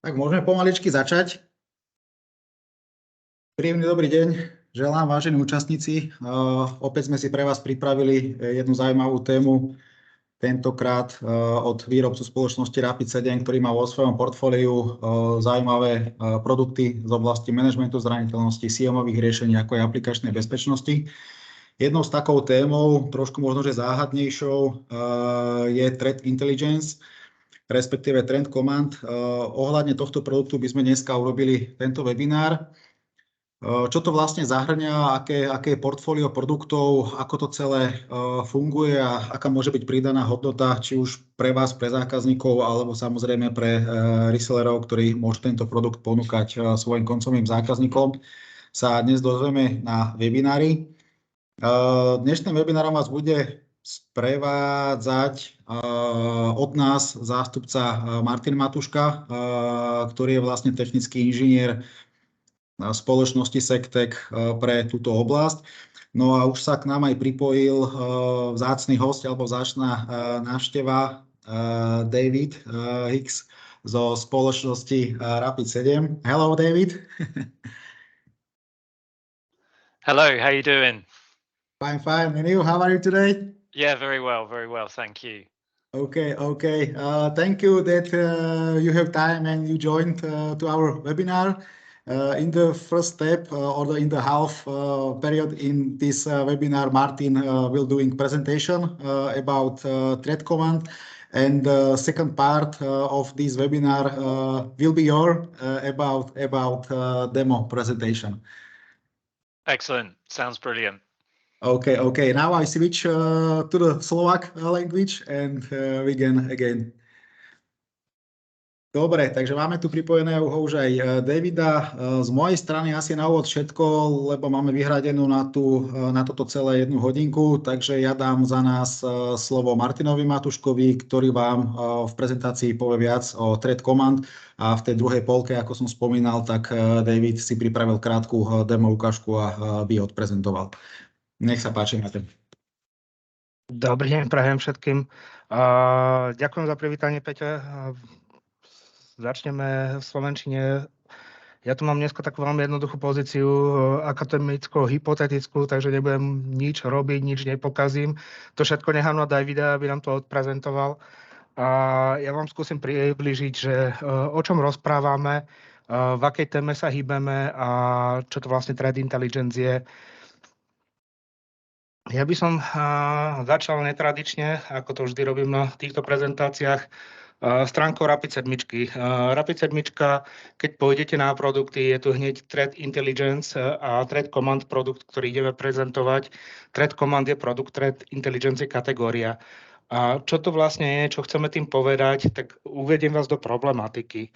Tak môžeme pomaličky začať. Príjemný dobrý deň, želám vážení účastníci. Opäť sme si pre vás pripravili jednu zaujímavú tému, tentokrát od výrobcu spoločnosti Rapid7, ktorý má vo svojom portfóliu zaujímavé produkty z oblasti manažmentu zraniteľnosti, SIEM-ových riešení, ako aj aplikačnej bezpečnosti. Jednou z takou témou, trošku možno že záhadnejšou, je Threat Intelligence, respektíve Trend Command. Ohľadne tohto produktu by sme dneska urobili tento webinár. Čo to vlastne zahŕňa, aké je portfólio produktov, ako to celé funguje a aká môže byť pridaná hodnota, či už pre vás, pre zákazníkov, alebo samozrejme pre resellerov, ktorí môžu tento produkt ponúkať svojim koncovým zákazníkom, sa dnes dozvieme na webinári. Dnešným webinárom vás bude sprevádzať od nás zástupca Martin Matuška, ktorý je vlastne technický inžinier spoločnosti Sektek pre túto oblasť. No a už sa k nám aj pripojil vzácny host alebo vzácna návšteva David Hicks zo spoločnosti Rapid7. Hello, David. Hello, how you doing? Fine, fine. And you, how are you today? Yeah, very well, thank you. Okay. Thank you that you have time and you joined to our webinar. In the first step or in the half period in this webinar, Martin will doing presentation about Threat Command, and the second part of this webinar will be your about demo presentation. Excellent, sounds brilliant. Okay. Now I switch to the Slovak language and begin again. Dobre, takže máme tu pripojeného už aj Davida. Z mojej strany asi na úvod všetko, lebo máme vyhradenú na toto celé 1 hodinku, takže ja dám za nás slovo Martinovi Matuškovi, ktorý vám v prezentácii povie viac o Threat Command, a v tej druhej polke, ako som spomínal, tak David si pripravil krátku demo ukážku a by odprezentoval. Nech sa páči, Martin. Dobrý deň, prajem všetkým. Ďakujem za privítanie, Peťo. Začneme v slovenčine. Ja tu mám dneska takú veľmi jednoduchú pozíciu, akademickú, hypotetickú, takže nebudem nič robiť, nič nepokazím. To všetko nechám na Davida, aby nám to odprezentoval. A ja vám skúsim priblížiť, že o čom rozprávame, v akej téme sa hýbeme a čo to vlastne Threat Intelligence je. Ja by som začal netradične, ako to vždy robím na týchto prezentáciách, stránkou Rapid7. Rapid7, keď pôjdete na produkty, je tu hneď Threat Intelligence a Threat Command produkt, ktorý ideme prezentovať. Threat Command je produkt, Threat Intelligence je kategória. A čo to vlastne je, čo chceme tým povedať, tak uvediem vás do problematiky.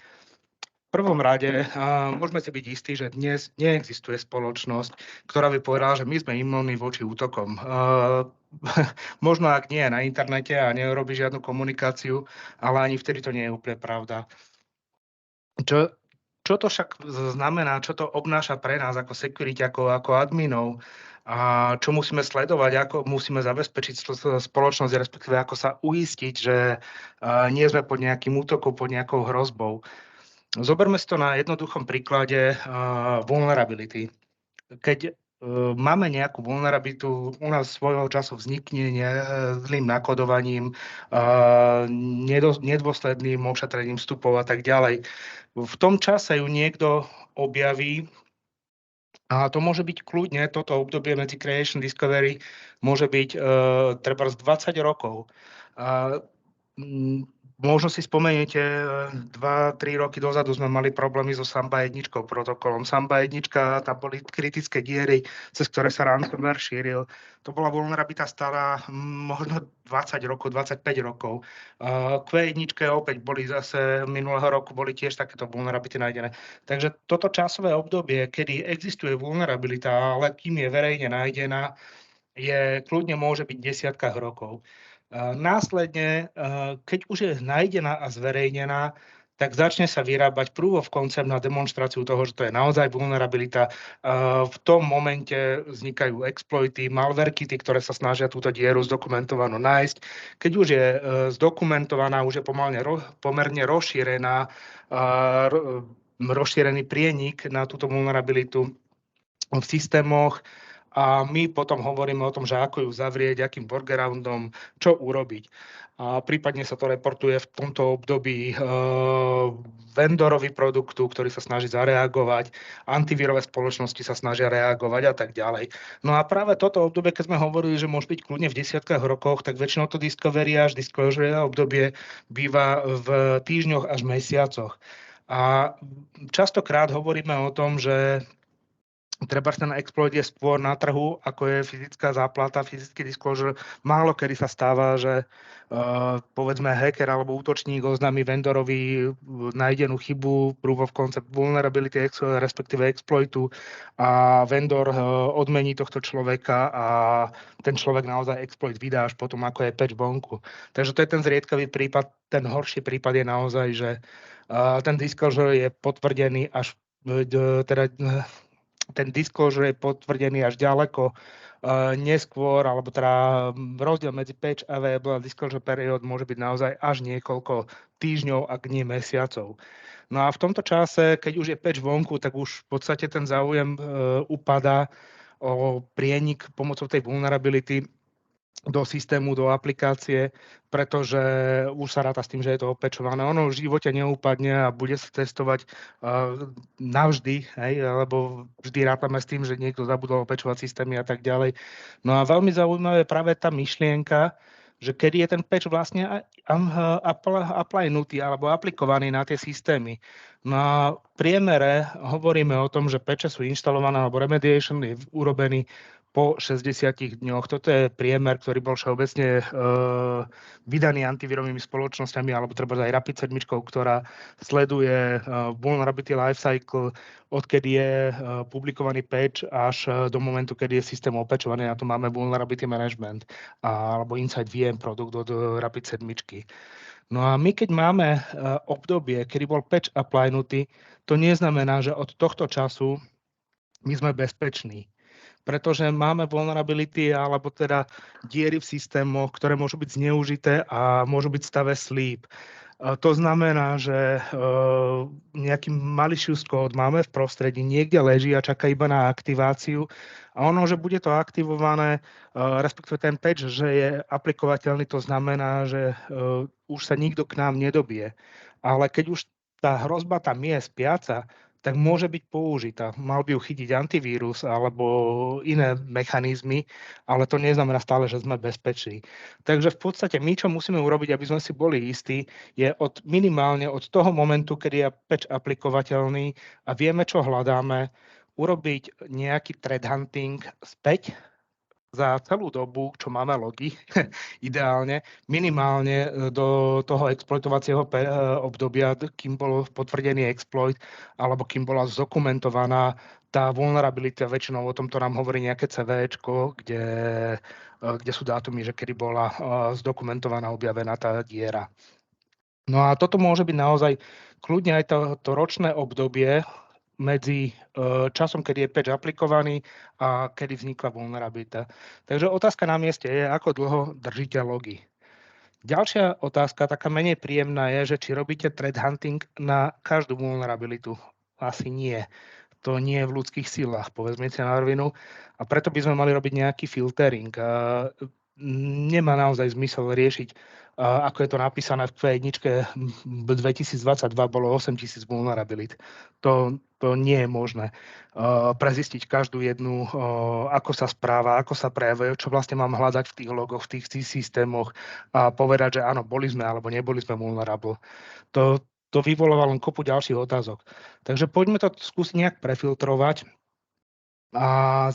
V prvom rade môžeme si byť istí, že dnes neexistuje spoločnosť, ktorá by povedala, že my sme imúnni voči útokom. Možno ak nie na internete a neurobí žiadnu komunikáciu, ale ani vtedy to nie je úplne pravda. Čo to však znamená, čo to obnáša pre nás ako security, ako adminov, a čo musíme sledovať, ako musíme zabezpečiť spoločnosť, respektíve ako sa uistiť, že nie sme pod nejakým útokom, pod nejakou hrozbou. Zoberme si to na jednoduchom príklade vulnerability. Keď máme nejakú vulnerabilitu, u nás svojho času vznikne zlým nakodovaním, nedôsledným ošetrením vstupov a tak ďalej. V tom čase ju niekto objaví a to môže byť kľudne, toto obdobie medzi Creation Discovery môže byť treba z 20 rokov. Možno si spomeniete, 2-3 roky dozadu sme mali problémy so Samba 1 protokolom. Samba 1, tam boli kritické diery, cez ktoré sa ransomware šíril. To bola vulnerabilita stará možno 20 rokov, 25 rokov. Q1 opäť boli zase minulého roku, boli tiež takéto vulnerability nájdené. Takže toto časové obdobie, kedy existuje vulnerabilita, ale kým je verejne nájdená, kľudne môže byť v desiatkách rokov. Následne, keď už je nájdená a zverejnená, tak začne sa vyrábať proof of concept na demonstráciu toho, že to je naozaj vulnerabilita. V tom momente vznikajú exploity, malverkity, ktoré sa snažia túto dieru zdokumentovanú nájsť. Keď už je zdokumentovaná, už je pomerne rozšírený prienik na túto vulnerabilitu v systémoch, a my potom hovoríme o tom, že ako ju zavrieť, akým workaroundom, čo urobiť. A prípadne sa to reportuje v tomto období vendorovi produktu, ktorý sa snaží zareagovať, antivírové spoločnosti sa snažia reagovať a tak ďalej. No a práve toto obdobie, keď sme hovorili, že môže byť kľudne v desiatkách rokoch, tak väčšinou to discovery až disclosure obdobie býva v týždňoch až mesiacoch. A častokrát hovoríme o tom, že treba ten exploit je skôr na trhu, ako je fyzická záplata, fyzický disclosure. Málo kedy sa stáva, že povedzme hacker alebo útočník oznámi vendorovi nájdenú chybu, proof of concept vulnerability, respektíve exploitu, a vendor odmení tohto človeka a ten človek naozaj exploit vydá až potom, ako je patch vonku. Takže to je ten zriedkavý prípad. Ten horší prípad je naozaj, že ten disclosure je potvrdený až ten disclosure je potvrdený až ďaleko neskôr, alebo teda rozdiel medzi patch available a disclosure period môže byť naozaj až niekoľko týždňov, ak nie mesiacov. No a v tomto čase, keď už je patch vonku, tak už v podstate ten záujem upadá o prienik pomocou tej vulnerability do systému, do aplikácie, pretože už sa ráta s tým, že je to opečované. Ono v živote neúpadne a bude sa testovať navždy, hej, lebo vždy rátame s tým, že niekto zabudol opečovať systémy a tak ďalej. No a veľmi zaujímavé je práve tá myšlienka, že kedy je ten patch vlastne applynutý alebo aplikovaný na tie systémy. No a v priemere hovoríme o tom, že patche sú inštalované alebo remediation je urobený po 60 dňoch. Toto je priemer, ktorý bol všeobecne vydaný antivírovými spoločnosťami, alebo treba aj Rapid7, ktorá sleduje vulnerability lifecycle, odkedy je publikovaný patch až do momentu, kedy je systém opečovaný. Na to máme vulnerability management alebo inside VM produkt od Rapid7. No a my, keď máme obdobie, kedy bol patch applynutý, to neznamená, že od tohto času my sme bezpeční, pretože máme vulnerability alebo teda diery v systémoch, ktoré môžu byť zneužité a môžu byť v stave sleep. To znamená, že nejaký malicious code máme v prostredí, niekde leží a čaká iba na aktiváciu. A ono, že bude to aktivované, respektíve ten patch, že je aplikovateľný, to znamená, že už sa nikto k nám nedobije. Ale keď už tá hrozba tam je spiaca, tak môže byť použitá. Mal by ju chytiť antivírus alebo iné mechanizmy, ale to neznamená stále, že sme bezpeční. Takže v podstate my, čo musíme urobiť, aby sme si boli istí, je minimálne od toho momentu, kedy je patch aplikovateľný a vieme, čo hľadáme, urobiť nejaký threat hunting späť za celú dobu, čo máme logy, ideálne, minimálne do toho exploitovacieho obdobia, kým bol potvrdený exploit, alebo kým bola zdokumentovaná tá vulnerabilita. Väčšinou o tomto nám hovorí nejaké CVčko, kde sú dátumy, že kedy bola zdokumentovaná, objavená tá diera. No a toto môže byť naozaj kľudne aj to ročné obdobie medzi časom, kedy je patch aplikovaný a kedy vznikla vulnerabilita. Takže otázka na mieste je, ako dlho držíte logy. Ďalšia otázka, taká menej príjemná, je, že či robíte threat hunting na každú vulnerabilitu. Asi nie. To nie je v ľudských silách, povedzme si na rovinu. A preto by sme mali robiť nejaký filtering. Nemá naozaj zmysel riešiť, ako je to napísané v Q1 2022 bolo 8000 vulnerabilit. To nie je možné. Prezistiť každú jednu, ako sa správa, ako sa prejavuje, čo vlastne mám hľadať v tých logoch, v tých systémoch a povedať, že áno, boli sme alebo neboli sme vulnerable. To vyvoláva len kopu ďalších otázok. Takže poďme to skúsiť nejak prefiltrovať. A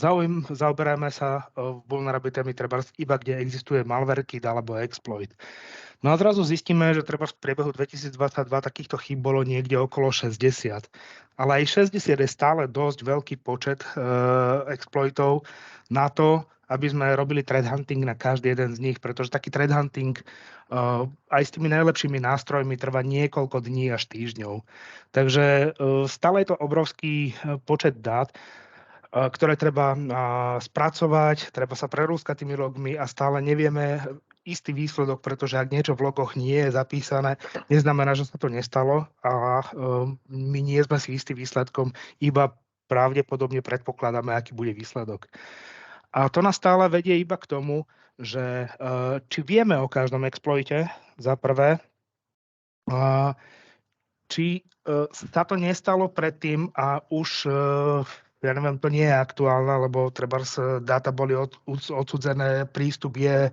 zaoberáme sa vulnerabilitami treba iba, kde existuje malwarekit alebo exploit. No a zrazu zistíme, že treba v priebehu 2022 takýchto chýb bolo niekde okolo 60. Ale aj 60 je stále dosť veľký počet exploitov na to, aby sme robili threat hunting na každý jeden z nich, pretože taký threat hunting aj s tými najlepšími nástrojmi trvá niekoľko dní až týždňov. Takže stále je to obrovský počet dát, ktoré treba spracovať, treba sa prerúskať tými logmi a stále nevieme istý výsledok, pretože ak niečo v logoch nie je zapísané, neznamená, že sa to nestalo a my nie sme si istý výsledkom, iba pravdepodobne predpokladáme, aký bude výsledok. A to nás stále vedie iba k tomu, že či vieme o každom exploite, za prvé, či sa to nestalo predtým a už ja neviem, to nie je aktuálne, lebo trebárs dáta boli odcudzené, prístup je,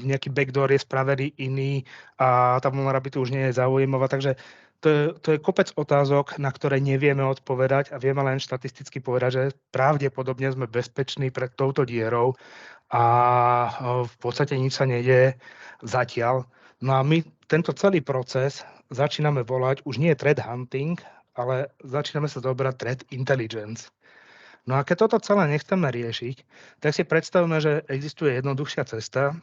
nejaký backdoor je spravený iný a tá vulnerabilita už nie je zaujímavá. Takže to je kopec otázok, na ktoré nevieme odpovedať a vieme len štatisticky povedať, že pravdepodobne sme bezpeční pred touto dierou a v podstate nič sa nedieje zatiaľ. No a my tento celý proces začíname volať, už nie je threat hunting, ale začíname sa zoberať threat intelligence. No a keď toto celé nechceme riešiť, tak si predstavme, že existuje jednoduchšia cesta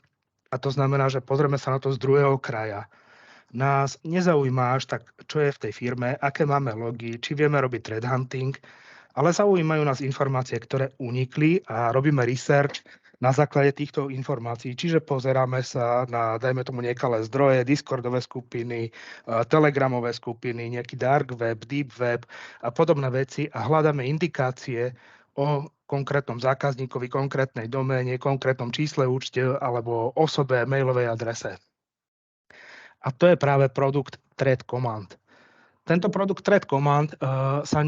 a to znamená, že pozrieme sa na to z druhého kraja. Nás nezaujíma až tak, čo je v tej firme, aké máme logy, či vieme robiť threat hunting, ale zaujímajú nás informácie, ktoré unikli a robíme research na základe týchto informácií. Čiže pozeráme sa na, dajme tomu, nekalé zdroje, Discordové skupiny, Telegramové skupiny, nejaký dark web, deep web a podobné veci a hľadáme indikácie o konkrétnom zákazníkovi, konkrétnej doméne, konkrétnom čísle účte alebo osobe, mailovej adrese. A to je práve produkt Threat Command. Tento produkt Threat Command sa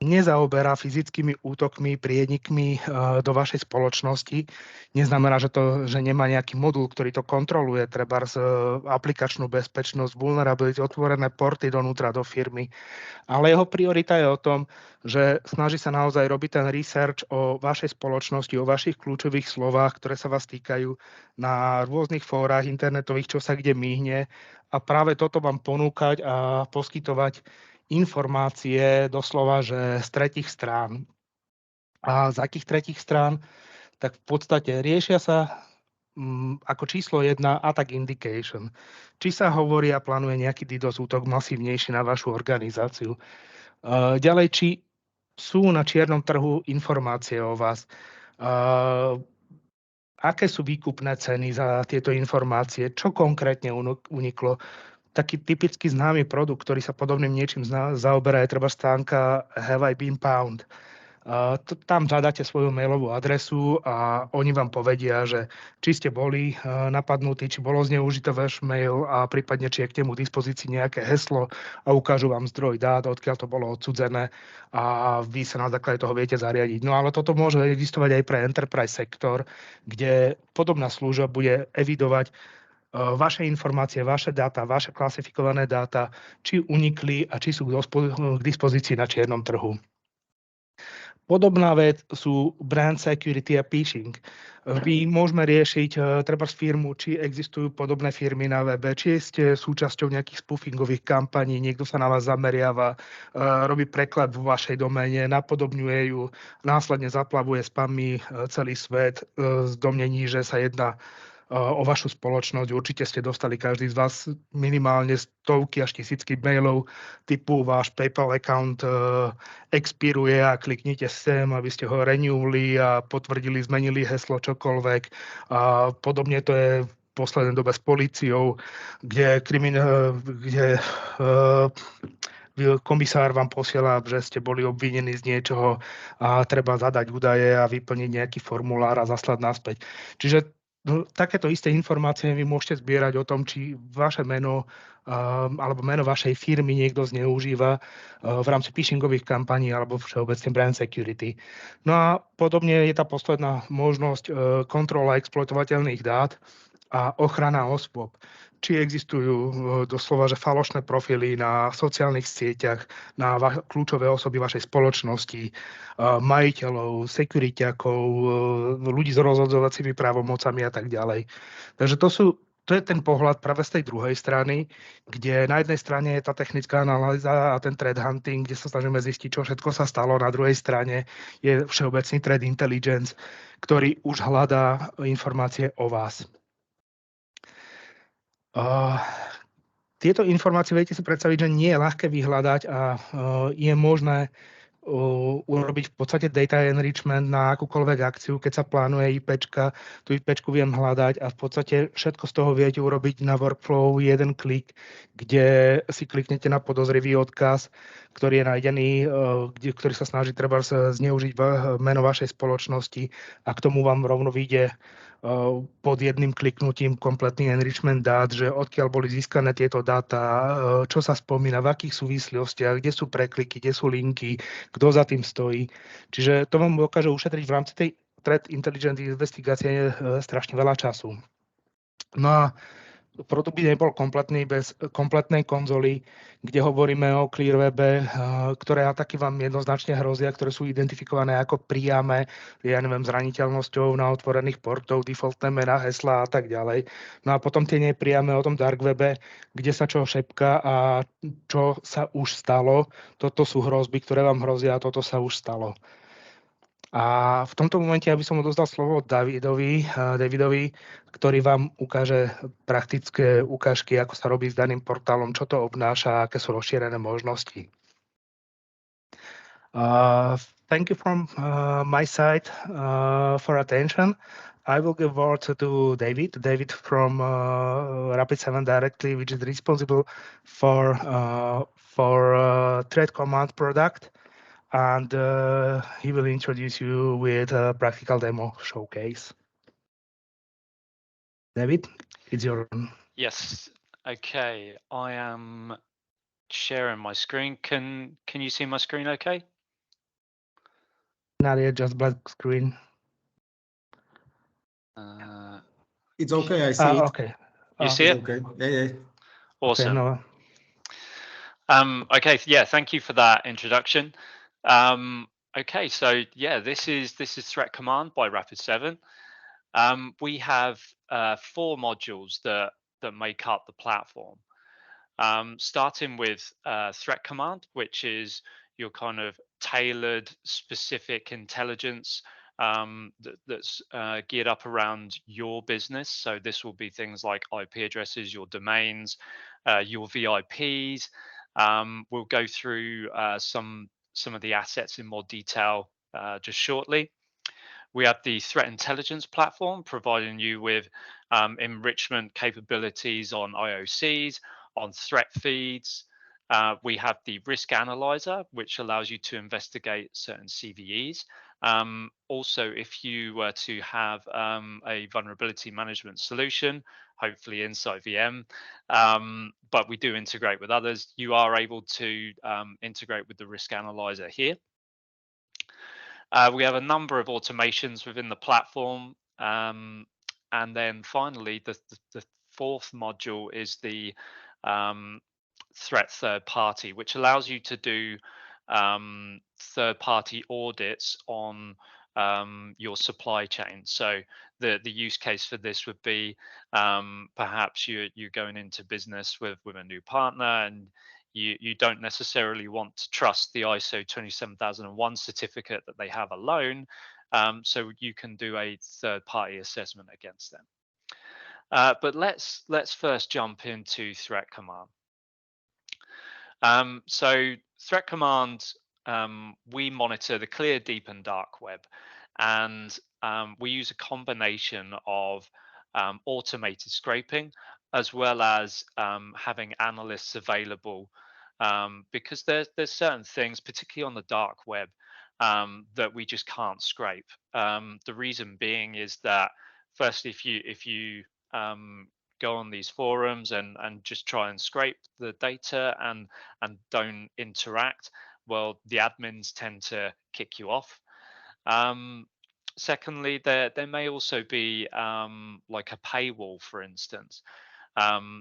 nezaoberá fyzickými útokmi, prienikmi do vašej spoločnosti. Neznamená, že nemá nejaký modul, ktorý to kontroluje, trebárs aplikačnú bezpečnosť, vulnerability, otvorené porty donútra do firmy. Ale jeho priorita je o tom, že snaží sa naozaj robiť ten research o vašej spoločnosti, o vašich kľúčových slovách, ktoré sa vás týkajú na rôznych fórach internetových, čo sa kde mýhne. A práve toto vám ponúkať a poskytovať informácie doslova, že z tretích strán. A z akých tretích strán? Tak v podstate riešia sa ako číslo 1 attack indication. Či sa hovorí a plánuje nejaký DDoS útok masívnejší na vašu organizáciu. Ďalej, či sú na čiernom trhu informácie o vás. Aké sú výkupné ceny za tieto informácie? Čo konkrétne uniklo? Taký typicky známy produkt, ktorý sa podobným niečím zaoberá, je treba stránka Have I Been Pwned. Tam zadáte svoju mailovú adresu a oni vám povedia, že či ste boli napadnutí, či bolo zneužité váš mail a prípadne, či je k nemu dispozícii nejaké heslo a ukážu vám zdroj dát, odkiaľ to bolo odcudzené a vy sa na základe toho viete zariadiť. No ale toto môže existovať aj pre enterprise sektor, kde podobná služba bude evidovať vaše informácie, vaše dáta, vaše klasifikované dáta, či unikli a či sú k dispozícii na čiernom trhu. Podobná vec sú brand security a pishing. My môžeme riešiť treba z firmu, či existujú podobné firmy na webe, či ste súčasťou nejakých spoofingových kampaní, niekto sa na vás zameriava, robí preklad vo vašej doméne, napodobňuje ju, následne zaplavuje spammi celý svet z domnení, že sa jedná o vašu spoločnosť. Určite ste dostali každý z vás minimálne stovky až tisícky mailov typu váš PayPal account expiruje a kliknite sem, aby ste ho renewli a potvrdili, zmenili heslo, čokoľvek. A podobne to je v poslednej dobe s políciou, kde komisár vám posiela, že ste boli obvinení z niečoho a treba zadať údaje a vyplniť nejaký formulár a zaslať naspäť. Čiže takéto isté informácie vy môžete zbierať o tom, či vaše meno alebo meno vašej firmy niekto zneužíva v rámci phishingových kampaní alebo všeobecne brand security. No a podobne je tá posledná možnosť kontrola exploatovateľných dát a ochrana osôb. Či existujú doslova, že falošné profily na sociálnych sieťach, na kľúčové osoby vašej spoločnosti, majiteľov, sekuriťakov, ľudí s rozhodovacími právomocami a tak ďalej. Takže to sú To je ten pohľad práve z tej druhej strany, kde na jednej strane je tá technická analýza a ten threat hunting, kde sa snažíme zistiť, čo všetko sa stalo. Na druhej strane je všeobecný threat intelligence, ktorý už hľadá informácie o vás. Tieto informácie viete si predstaviť, že nie je ľahké vyhľadať a je možné urobiť v podstate data enrichment na akúkoľvek akciu, keď sa plánuje IPčka, tú IPčku viem hľadať a v podstate všetko z toho viete urobiť na workflow jeden klik, kde si kliknete na podozrivý odkaz, ktorý je nájdený, ktorý sa snaží treba zneužiť meno vašej spoločnosti a k tomu vám rovno vyjde pod jedným kliknutím kompletný enrichment dát, že odkiaľ boli získané tieto dáta, čo sa spomína, v akých súvislostiach, kde sú prekliky, kde sú linky, kto za tým stojí. Čiže to vám dokáže ušetriť v rámci tej threat intelligence investície strašne veľa času. No a produkt by nebol kompletný bez kompletnej konzoly, kde hovoríme o clearwebe, ktoré ataky vám jednoznačne hrozia, ktoré sú identifikované ako priame, ja neviem, zraniteľnosťou na otvorených portov, defaultné mená, heslá a tak ďalej. No a potom tie nepriame o tom dark webe, kde sa čo šepká a čo sa už stalo. Toto sú hrozby, ktoré vám hrozia a toto sa už stalo. A v tomto momente ja by som odozdal slovo Davidovi, ktorý vám ukáže praktické ukážky, ako sa robí s daným portálom, čo to obnáša, aké sú rozšírené možnosti. Thank you from my side for attention. I will give word to David from Rapid7 directly, which is responsible for threat command product. And he will introduce you with a practical demo showcase. David, it's your turn. Yes. Okay. I am sharing my screen. Can you see my screen okay? Not yet, just black screen. It's okay, I see it. Okay. You see it? Okay. Yeah. Awesome. Okay, no. Okay. Yeah. Thank you for that introduction. Okay, so yeah, this is Threat Command by Rapid7. We have 4 modules that make up the platform. Starting with Threat Command, which is your kind of tailored, specific intelligence that's geared up around your business. So this will be things like IP addresses, your domains, your VIPs. We'll go through some of the assets in more detail just shortly. We have the threat intelligence platform, providing you with enrichment capabilities on IOCs, on threat feeds. We have the risk analyzer, which allows you to investigate certain CVEs. Also, if you were to have a vulnerability management solution, hopefully inside VM, but we do integrate with others, you are able to integrate with the risk analyzer here. We have a number of automations within the platform. And then finally, the 4th module is the threat third party, which allows you to do third party audits on your supply chain. So the use case for this would be perhaps you're going into business with a new partner, and you don't necessarily want to trust the ISO 27001 certificate that they have alone, so you can do a third party assessment against them. But let's first jump into Threat Command. So Threat Command, we monitor the clear, deep, and dark web, and we use a combination of automated scraping as well as having analysts available, because there's certain things, particularly on the dark web, that we just can't scrape. The reason being is that, firstly, if you go on these forums and just try and scrape the data and don't interact, well, the admins tend to kick you off. Secondly, there may also be like a paywall, for instance.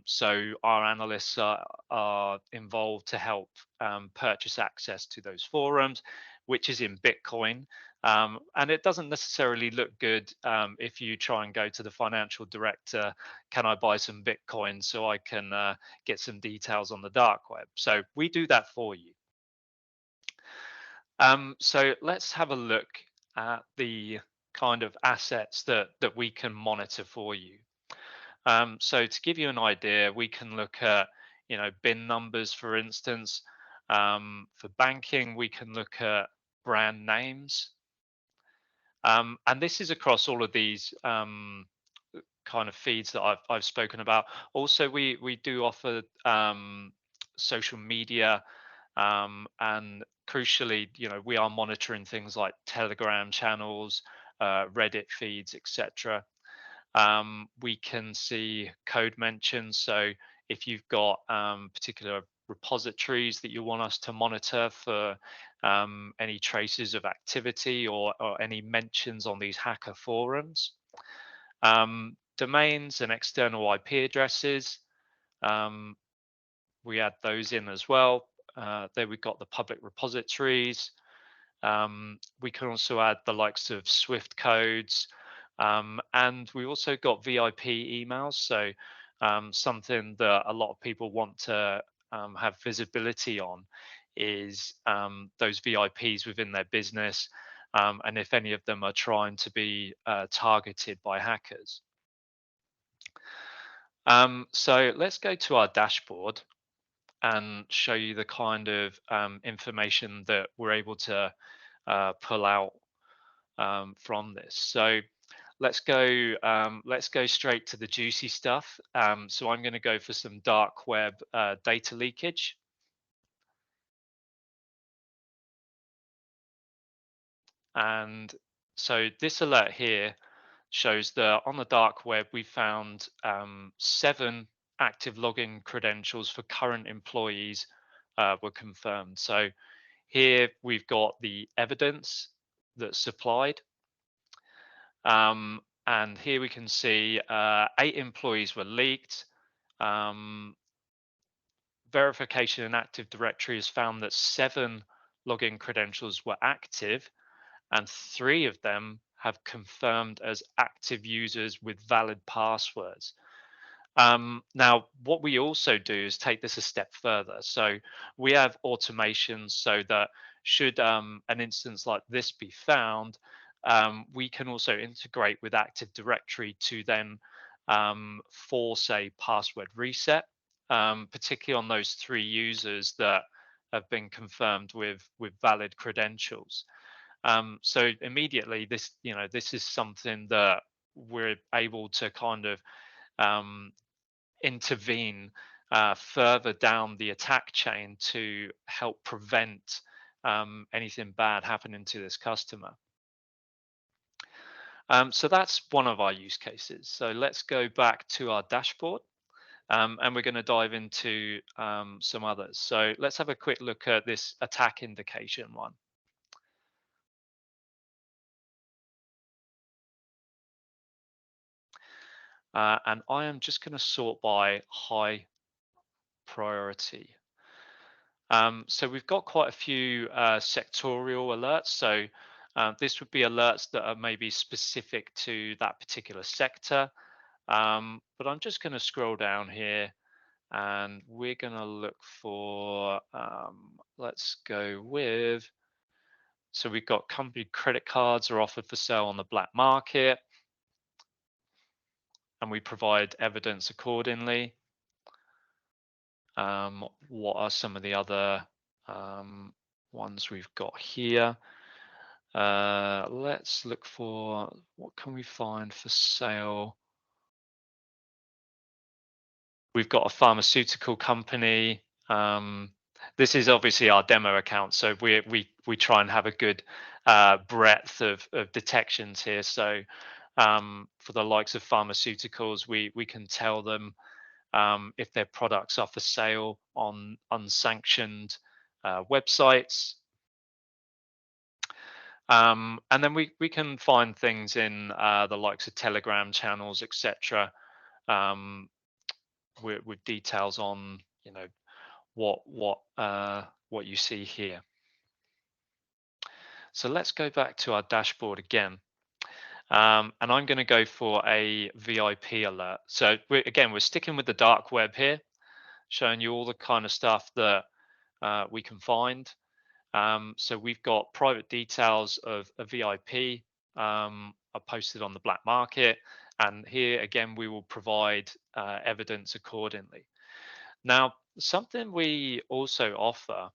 So our analysts are involved to help purchase access to those forums, which is in Bitcoin. And it doesn't necessarily look good if you try and go to the financial director, can I buy some Bitcoin so I can get some details on the dark web? So we do that for you. So let's have a look at the kind of assets that we can monitor for you. So to give you an idea, we can look at, BIN numbers, for instance. For banking, we can look at brand names. And this is across all of these kind of feeds that I've spoken about. Also, we do offer social media, and crucially, we are monitoring things like Telegram channels, Reddit feeds, etc. We can see code mentions. So if you've got particular repositories that you want us to monitor for any traces of activity or any mentions on these hacker forums. Domains and external IP addresses, we add those in as well. There we've got the public repositories. We can also add the likes of Swift codes, and we also got VIP emails. So something that a lot of people want to have visibility on is those VIPs within their business, and if any of them are trying to be targeted by hackers. So let's go to our dashboard and show you the kind of information that we're able to pull out from this. So let's go straight to the juicy stuff. So I'm going to go for some dark web data leakage. And so this alert here shows that on the dark web, we found 7 active login credentials for current employees were confirmed. So here we've got the evidence that's supplied. And here we can see 8 employees were leaked. Verification in Active Directory has found that 7 login credentials were active, and 3 of them have confirmed as active users with valid passwords. Now, what we also do is take this a step further. So we have automations so that should an instance like this be found, we can also integrate with Active Directory to then force a password reset, particularly on those 3 users that have been confirmed with valid credentials. So immediately, this is something that we're able to kind of intervene further down the attack chain to help prevent anything bad happening to this customer. So that's one of our use cases. So let's go back to our dashboard, and we're going to dive into some others. So let's have a quick look at this attack indication one. And I am just going to sort by high priority. So we've got quite a few sectorial alerts. So this would be alerts that are maybe specific to that particular sector. But I'm just going to scroll down here, and we're going to look for, let's go with, so we've got company credit cards are offered for sale on the black market, and we provide evidence accordingly. What are some of the other ones we've got here? Let's look for, what can we find for sale? We've got a pharmaceutical company. This is obviously our demo account, so we try and have a good breadth of detections here. So for the likes of pharmaceuticals, we can tell them if their products are for sale on unsanctioned websites. And then we can find things in the likes of Telegram channels, etc. with details on, you know, what you see here. So let's go back to our dashboard again. And I'm going to go for a VIP alert. So we're sticking with the dark web here, showing you all the kind of stuff that we can find. So we've got private details of a VIP are posted on the black market. And here again, we will provide evidence accordingly. Now, something we also offer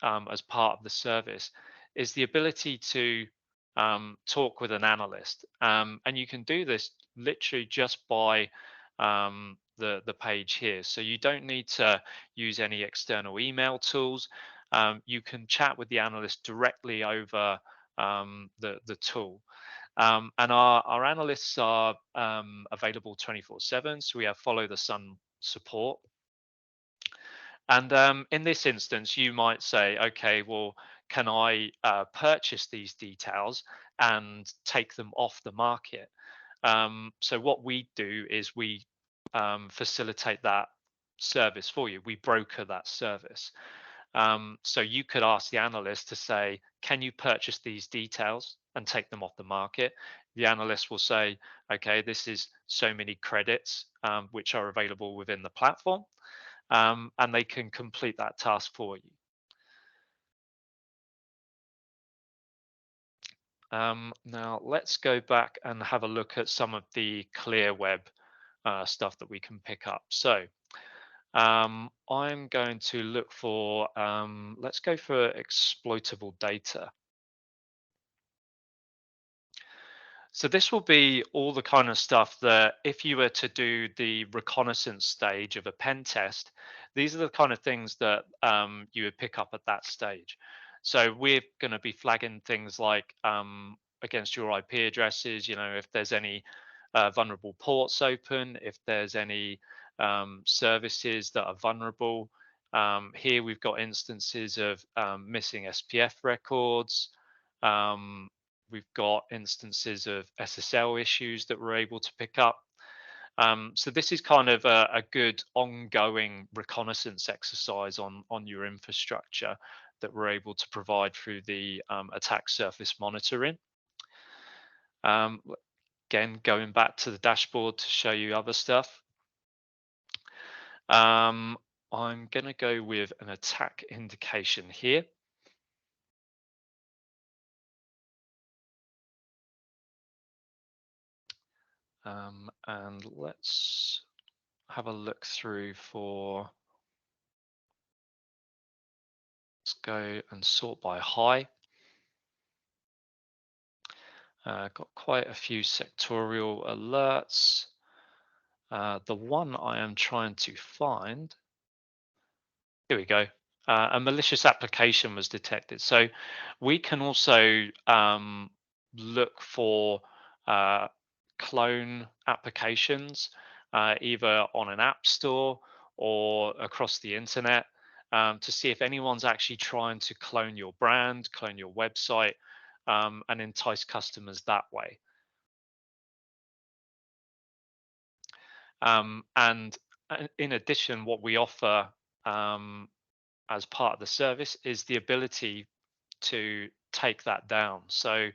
as part of the service is the ability to talk with an analyst. And you can do this literally just by the page here. So you don't need to use any external email tools. You can chat with the analyst directly over the tool. And our analysts are available 24/7. So we have follow the sun support. And in this instance, you might say, okay, well, can I purchase these details and take them off the market? So what we do is we facilitate that service for you. We broker that service. So you could ask the analyst to say, can you purchase these details and take them off the market? The analyst will say, okay, this is so many credits which are available within the platform. And they can complete that task for you. Now let's go back and have a look at some of the clear web stuff that we can pick up. So I'm going to look for, let's go for exploitable data. So this will be all the kind of stuff that if you were to do the reconnaissance stage of a pen test, these are the kind of things that you would pick up at that stage. So we're going to be flagging things like against your IP addresses, you know, if there's any vulnerable ports open, if there's any services that are vulnerable. Here we've got instances of missing SPF records. We've got instances of SSL issues that we're able to pick up. So this is kind of a good ongoing reconnaissance exercise on your infrastructure that we're able to provide through the attack surface monitoring. Again, going back to the dashboard to show you other stuff. I'm going to go with an attack indication here. And let's have a look through for, let's go and sort by high. Got quite a few sectorial alerts. The one I am trying to find, here we go. A malicious application was detected. So we can also look for clone applications, either on an app store or across the internet, to see if anyone's actually trying to clone your brand, clone your website, and entice customers that way. And in addition, what we offer as part of the service is the ability to take that down. So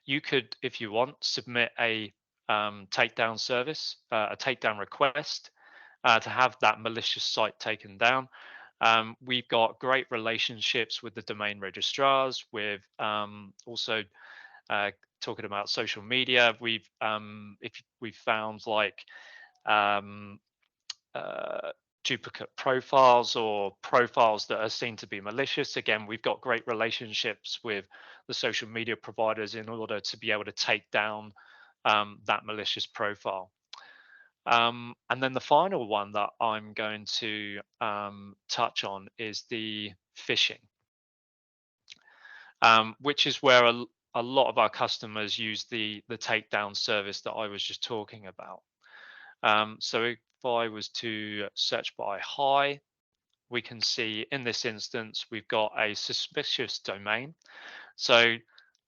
you could, if you want, submit a takedown service, a takedown request to have that malicious site taken down. We've got great relationships with the domain registrars, with also talking about social media. We've found like duplicate profiles or profiles that are seen to be malicious. Again, we've got great relationships with the social media providers in order to be able to take down that malicious profile. And then the final one that I'm going to touch on is the phishing, which is where a lot of our customers use the takedown service that I was just talking about. So if I was to search by high, we can see in this instance, we've got a suspicious domain. So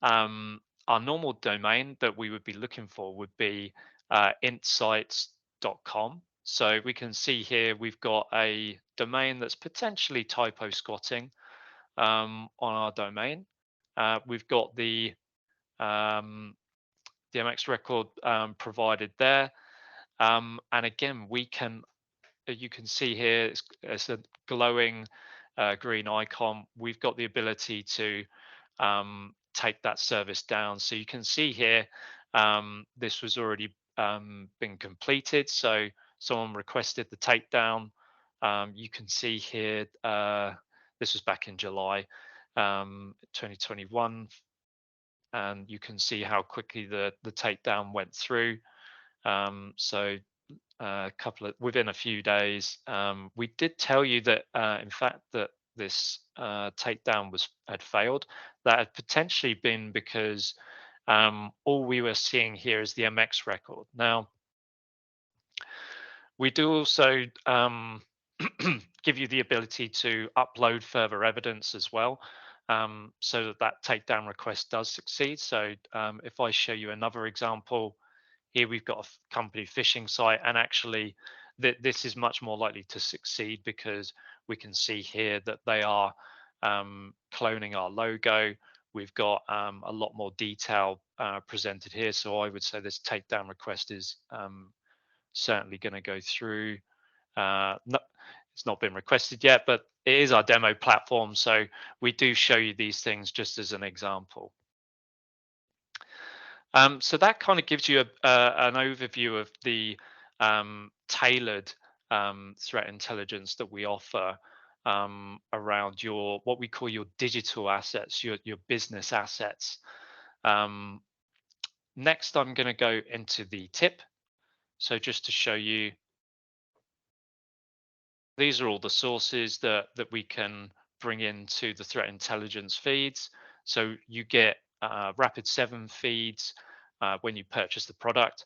our normal domain that we would be looking for would be intsights.com. So we can see here we've got a domain that's potentially typo squatting on our domain. We've got the MX record provided there. And again, you can see here, it's a glowing green icon. We've got the ability to take that service down. So you can see here, this was already been completed. So someone requested the takedown. You can see here, this was back in July 2021. And you can see how quickly the takedown went through. So within a few days, we did tell you that in fact that this takedown had failed. That had potentially been because all we were seeing here is the MX record. Now we do also give you the ability to upload further evidence as well, so that takedown request does succeed. So if I show you another example, here we've got a company phishing site, and actually this is much more likely to succeed because we can see here that they are cloning our logo. We've got a lot more detail presented here. So I would say this takedown request is certainly going to go through. It's not been requested yet, but it is our demo platform. So we do show you these things just as an example. So that kind of gives you an overview of the tailored threat intelligence that we offer around what we call your digital assets, your business assets. Next, I'm going to go into the tip. So just to show you, these are all the sources that we can bring into the threat intelligence feeds. So you get Rapid7 feeds when you purchase the product.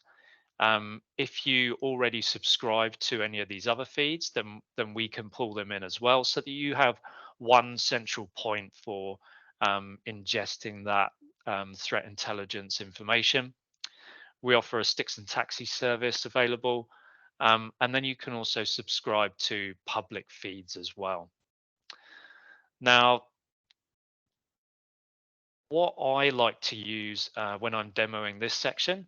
If you already subscribe to any of these other feeds, then we can pull them in as well, so that you have one central point for ingesting that threat intelligence information. We offer a sticks and taxi service available, and then you can also subscribe to public feeds as well. Now, what I like to use when I'm demoing this section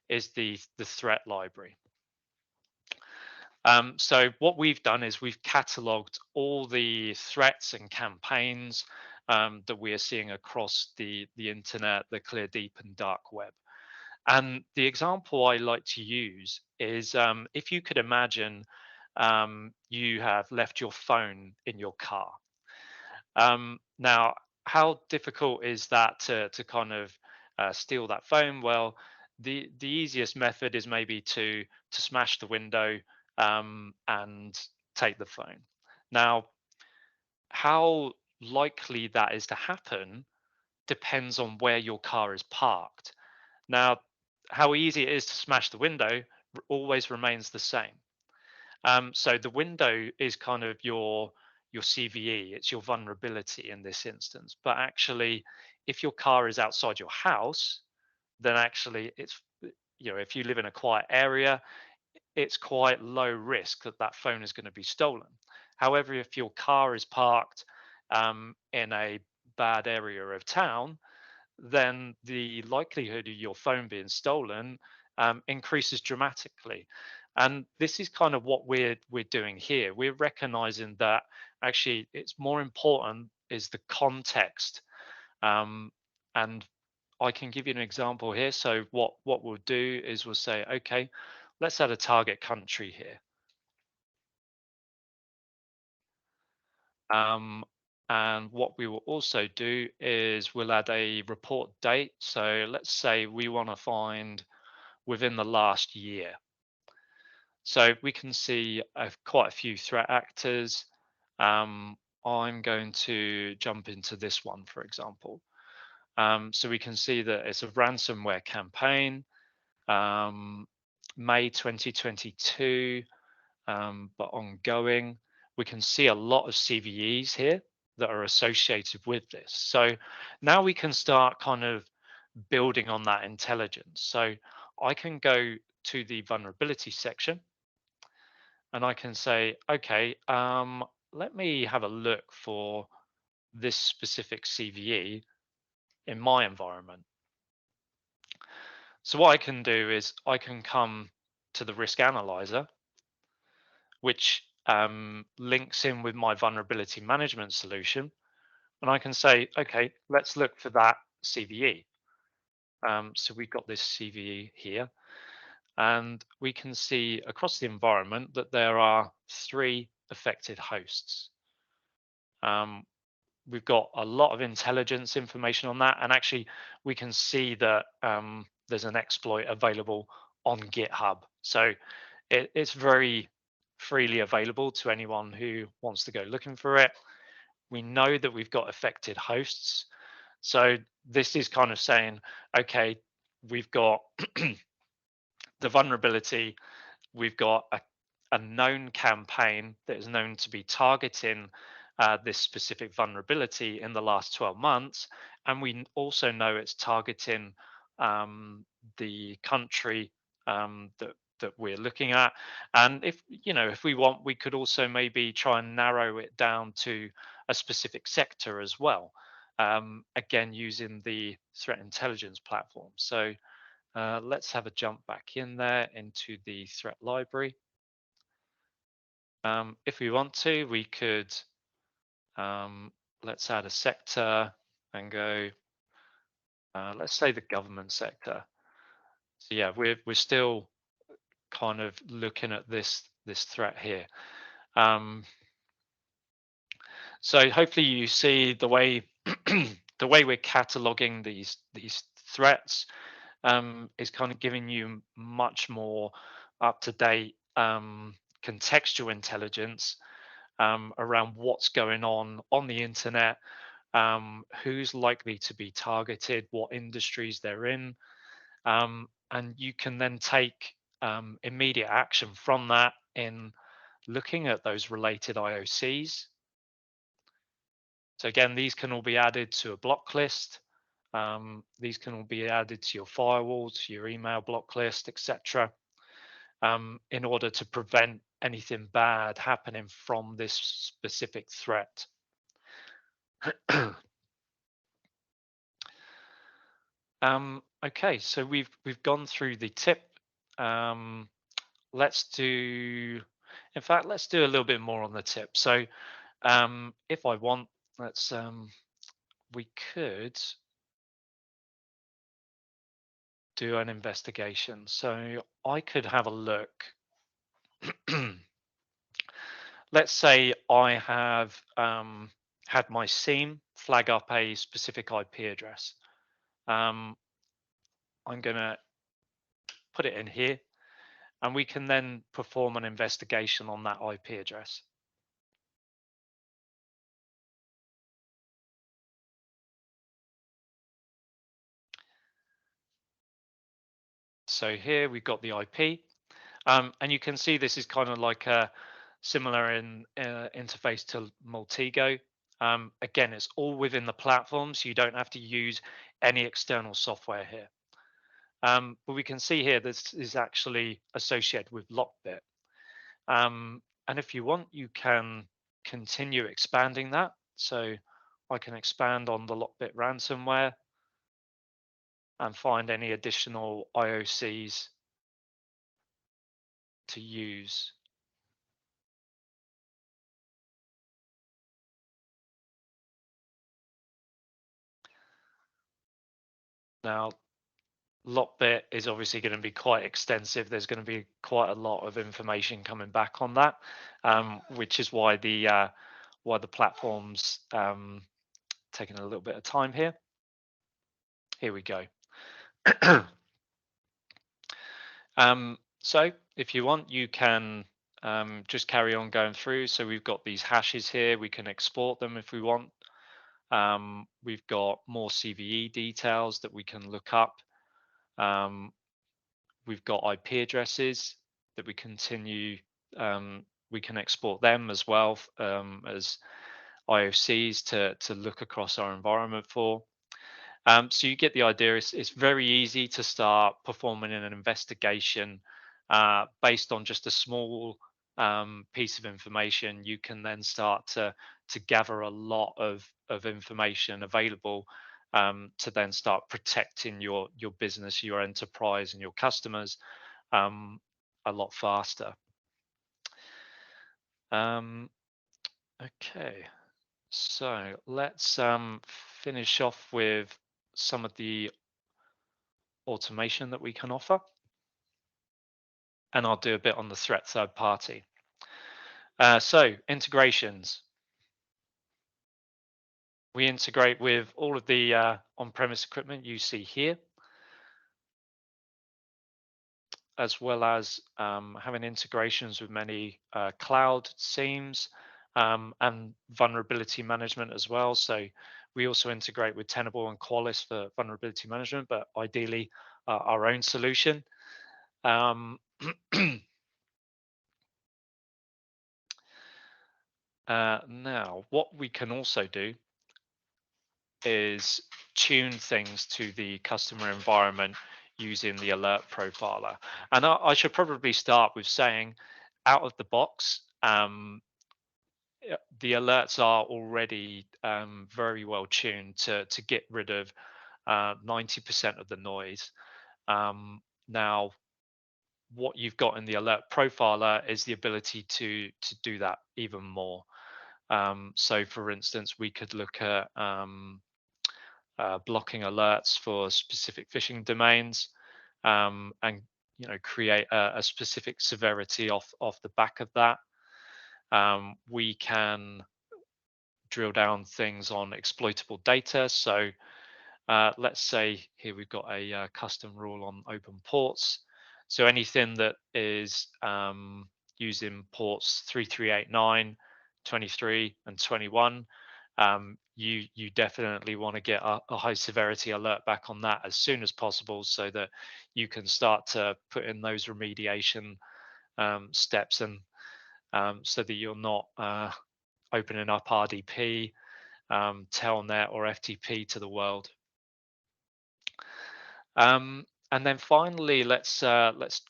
is the threat library. So what we've done is we've cataloged all the threats and campaigns that we are seeing across the internet, the clear, deep, and dark web. And the example I like to use is if you could imagine you have left your phone in your car. Now, how difficult is that to kind of steal that phone? Well, the easiest method is maybe to smash the window and take the phone. Now, how likely that is to happen depends on where your car is parked. Now, how easy it is to smash the window always remains the same. So the window is kind of your CVE, it's your vulnerability in this instance. But actually, if your car is outside your house, then actually it's, if you live in a quiet area, it's quite low risk that phone is going to be stolen. However, if your car is parked in a bad area of town, then the likelihood of your phone being stolen increases dramatically. And this is kind of what we're doing here. We're recognizing that actually it's more important is the context. And I can give you an example here. So what we'll do is we'll say, okay, let's add a target country here. And what we will also do is we'll add a report date. So let's say we want to find within the last year. So we can see quite a few threat actors. I'm going to jump into this one, for example. So we can see that it's a ransomware campaign, May 2022, but ongoing. We can see a lot of CVEs here that are associated with this. So now we can start kind of building on that intelligence. So I can go to the vulnerability section, and I can say, okay, let me have a look for this specific CVE in my environment. So what I can do is I can come to the risk analyzer, which links in with my vulnerability management solution. And I can say, okay, let's look for that CVE. So we've got this CVE here. And we can see across the environment that there are 3 affected hosts. We've got a lot of intelligence information on that. And actually, we can see that there's an exploit available on GitHub. So it's very freely available to anyone who wants to go looking for it. We know that we've got affected hosts. So this is kind of saying, okay, we've got the vulnerability, we've got a known campaign that is known to be targeting this specific vulnerability in the last 12 months. And we also know it's targeting the country that we're looking at. And if we want, we could also maybe try and narrow it down to a specific sector as well. Again, using the threat intelligence platform. So let's have a jump back in there into the threat library. If we want to, we could, let's add a sector and go, let's say the government sector. So yeah, we're still kind of looking at this threat here. So hopefully you see the way the way we're cataloging these threats is kind of giving you much more up-to-date contextual intelligence around what's going on the internet, who's likely to be targeted, what industries they're in, and you can then take immediate action from that in looking at those related IOCs. So again, these can all be added to a block list. These can all be added to your firewall, to your email block list, etc. In order to prevent anything bad happening from this specific threat. Okay, so we've gone through the tip. Let's do a little bit more on the tip. So if I want, we could do an investigation. So I could have a look. Let's say I have had my SIEM flag up a specific IP address. I'm going to put it in here, and we can then perform an investigation on that IP address. So here we've got the IP, and you can see this is kind of like a similar interface to Multigo. Again, it's all within the platform, so you don't have to use any external software here. But we can see here this is actually associated with Lockbit. And if you want, you can continue expanding that. So I can expand on the Lockbit ransomware and find any additional IOCs to use. Now, Lockbit is obviously going to be quite extensive. There's going to be quite a lot of information coming back on that, which is why the platform's taking a little bit of time here. Here we go. So if you want, you can just carry on going through. So we've got these hashes here. We can export them if we want. We've got more CVE details that we can look up. We've got IP addresses that we continue. We can export them as well as IOCs to look across our environment for. So you get the idea. It's very easy to start performing an investigation based on just a small piece of information, you can then start to gather a lot of information available to then start protecting your business, your enterprise, and your customers a lot faster. Okay, so let's finish off with some of the automation that we can offer, and I'll do a bit on the threat third party. So integrations. We integrate with all of the on-premise equipment you see here, as well as having integrations with many cloud teams and vulnerability management as well. So we also integrate with Tenable and Qualys for vulnerability management, but ideally our own solution. Now, what we can also do is tune things to the customer environment using the alert profiler. And I should probably start with saying, out of the box, the alerts are already very well tuned to get rid of 90% of the noise. Now, what you've got in the alert profiler is the ability to do that even more. So, for instance, we could look at blocking alerts for specific phishing domains, and create a specific severity off the back of that. We can drill down things on exploitable data. So let's say here we've got a custom rule on open ports. So anything that is using ports 3389, 23, and 21, you definitely want to get a high severity alert back on that as soon as possible, so that you can start to put in those remediation steps, and so that you're not opening up RDP, Telnet, or FTP to the world. And then finally, let's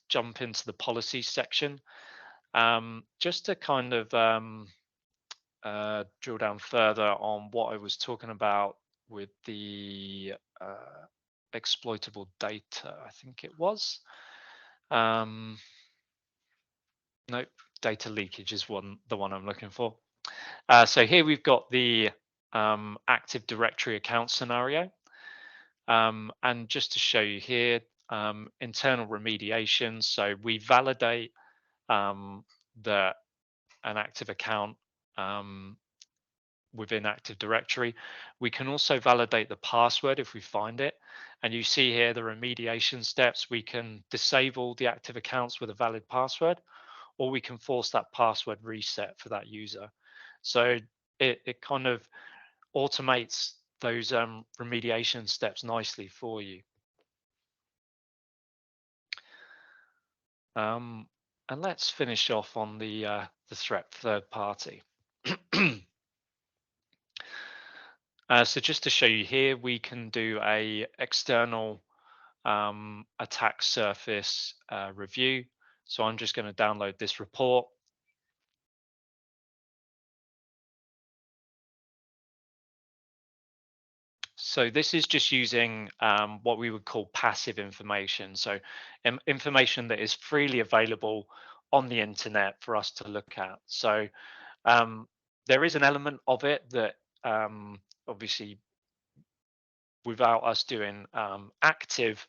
jump into the policy section, just to kind of drill down further on what I was talking about with the exploitable data. I think it was. Nope, data leakage is the one I'm looking for. So here we've got the Active Directory account scenario. And just to show you here, internal remediation. So we validate that an active account within Active Directory. We can also validate the password if we find it. And you see here the remediation steps. We can disable the active accounts with a valid password, or we can force that password reset for that user. So it kind of automates those remediation steps nicely for you. And let's finish off on the threat third party. So just to show you here, we can do a external attack surface review. So I'm just going to download this report. So this is just using what we would call passive information. So information that is freely available on the internet for us to look at. So there is an element of it that obviously, without us doing active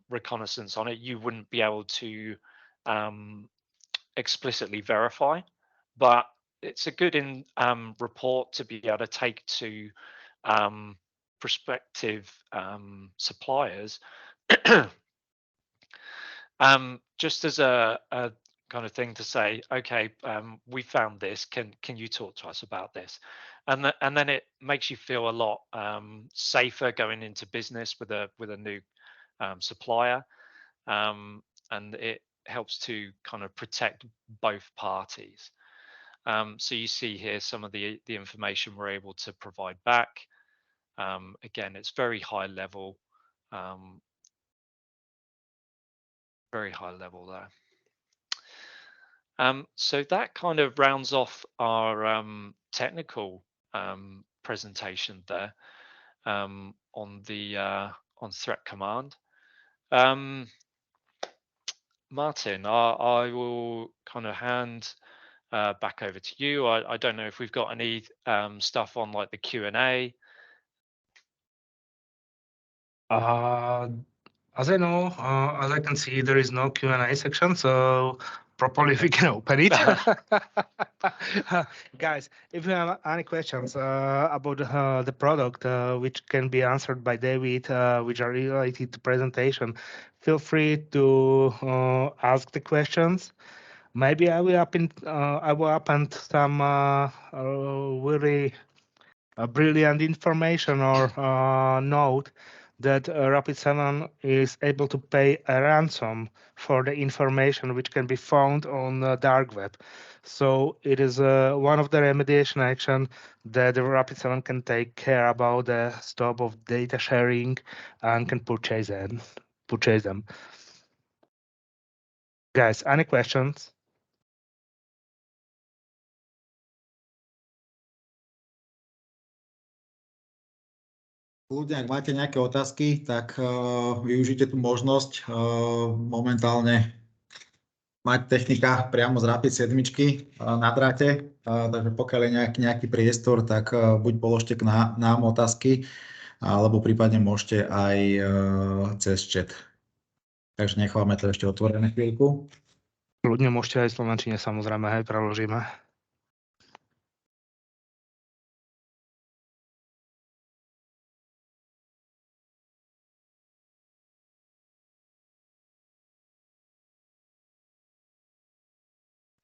reconnaissance on it, you wouldn't be able to explicitly verify. But it's a good report to be able to take to prospective suppliers, just as a kind of thing to say, okay, we found this. Can you talk to us about this? And then it makes you feel a lot safer going into business with a new supplier, and it helps to kind of protect both parties. So you see here some of the information we're able to provide back. Again, it's very high level, there. So that kind of rounds off our technical presentation there on the on threat command. Martin, I will kind of hand back over to you. I don't know if we've got any stuff on like the Q&A. As I know, as I can see, there is no Q&A section, so probably we can open it. Guys, if you have any questions about the product, which can be answered by David, which are related to presentation, feel free to ask the questions. Maybe I will append some really brilliant information or note that Rapid7 is able to pay a ransom for the information which can be found on the dark web. So it is one of the remediation action that Rapid7 can take care about the stop of data sharing and can purchase them. Guys, any questions? Ľudia, ak máte nejaké otázky, tak využite tú možnosť. Momentálne mať technika priamo z Rapid7 na dráte, takže pokiaľ je nejaký priestor, tak buď položte k nám otázky, alebo prípadne môžete aj cez chat. Takže necháme to ešte otvorené chvíľku. Ľudne môžete aj v slovenčine, samozrejme, hej, preložíme.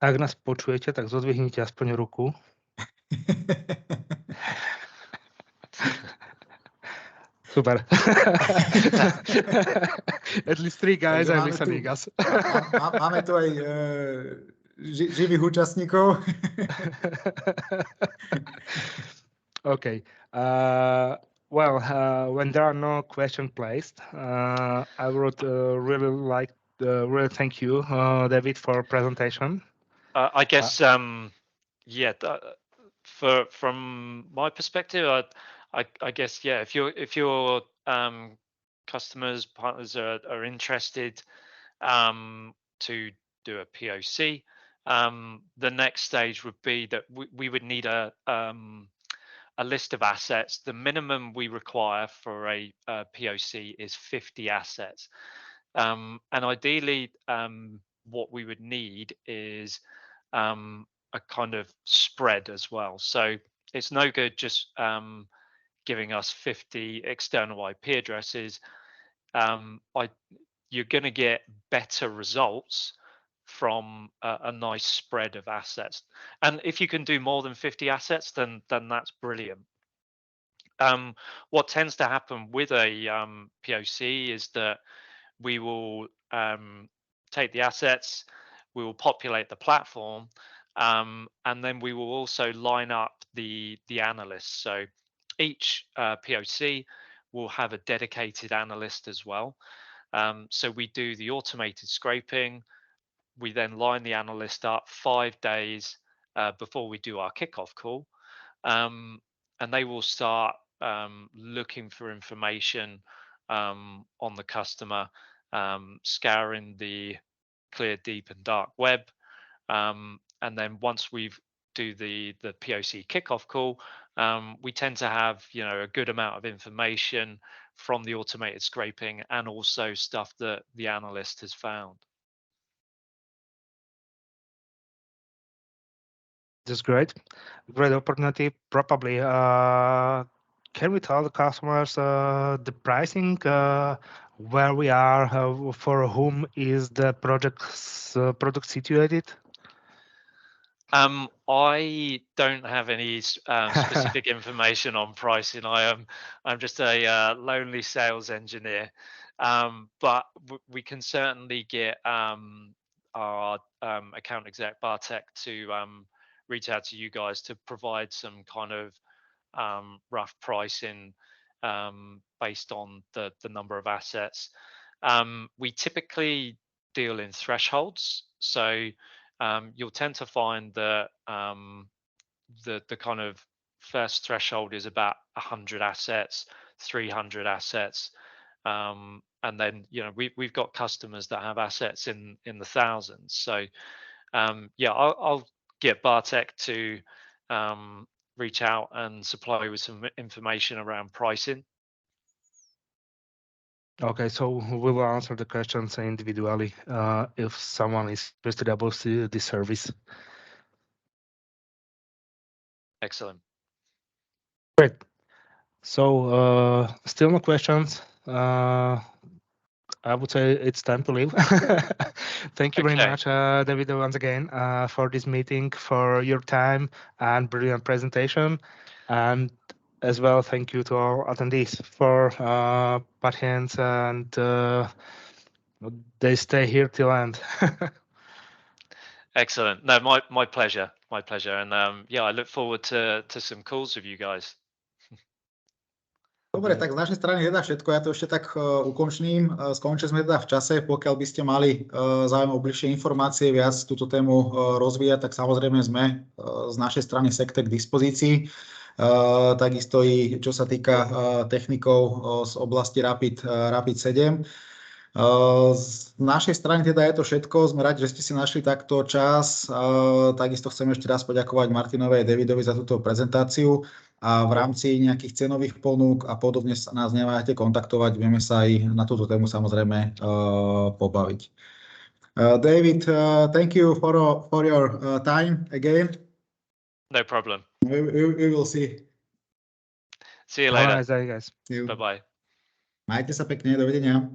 Ak nás počujete, tak zodvihnite aspoň ruku. Super. At least 3 guys are listening us. Máme tu aj živých účastníkov. Okay. Well, when there are no questions placed, I would really like really thank you, David, for presentation. I guess, yeah. From my perspective, I guess, yeah. If your customers, partners are interested to do a POC, the next stage would be that we would need a list of assets. The minimum we require for a POC is 50 assets, and ideally, what we would need is a kind of spread as well. So it's no good just giving us 50 external IP addresses. You're going to get better results from a nice spread of assets. And if you can do more than 50 assets, then that's brilliant. What tends to happen with a POC is that we will take the assets, we will populate the platform, and then we will also line up the analysts. So each POC will have a dedicated analyst as well. So we do the automated scraping. We then line the analyst up 5 days before we do our kickoff call, and they will start looking for information on the customer, scouring the clear, deep, and dark web. And then once we've do the POC kickoff call, we tend to have a good amount of information from the automated scraping and also stuff that the analyst has found. That's great opportunity. Probably can we tell the customers the pricing, where we are, for whom is the product situated? I don't have any specific information on pricing. I'm just a lonely sales engineer, but we can certainly get our account exec Bartek to reach out to you guys to provide some kind of rough pricing based on the number of assets. We typically deal in thresholds, so you'll tend to find that the kind of first threshold is about 100 assets, 300 assets. And then, we've got customers that have assets in the thousands. So, I'll get Bartek to reach out and supply you with some information around pricing. Okay, so we will answer the questions individually if someone is interested about the service. Excellent. Great. So still no questions. I would say it's time to leave. Thank you very much, David, once again for this meeting, for your time and brilliant presentation. And as well, thank you to all attendees for patience and they stay here till end. Excellent. No, my pleasure. My pleasure. And I look forward to some calls with you guys. Dobre, tak z našej strany teda všetko. Ja to ešte tak ukončím. Skončili sme teda v čase. Pokiaľ by ste mali záujem o bližšie informácie, viac túto tému rozvíjať, tak samozrejme sme z našej strany sekte k dispozícii. Takisto i čo sa týka technikov z oblasti Rapid7. Z našej strany teda je to všetko. Sme radi, že ste si našli takto čas. Takisto chcem ešte raz poďakovať Martinovi a Davidovi za túto prezentáciu. A v rámci nejakých cenových ponúk a podobne nás neváhajte kontaktovať. Vieme sa aj na túto tému samozrejme pobaviť. David, thank you for your time again. No problem. We will see. See you later. Bye, guys. Bye-bye. Majte sa pekne, dovidenia.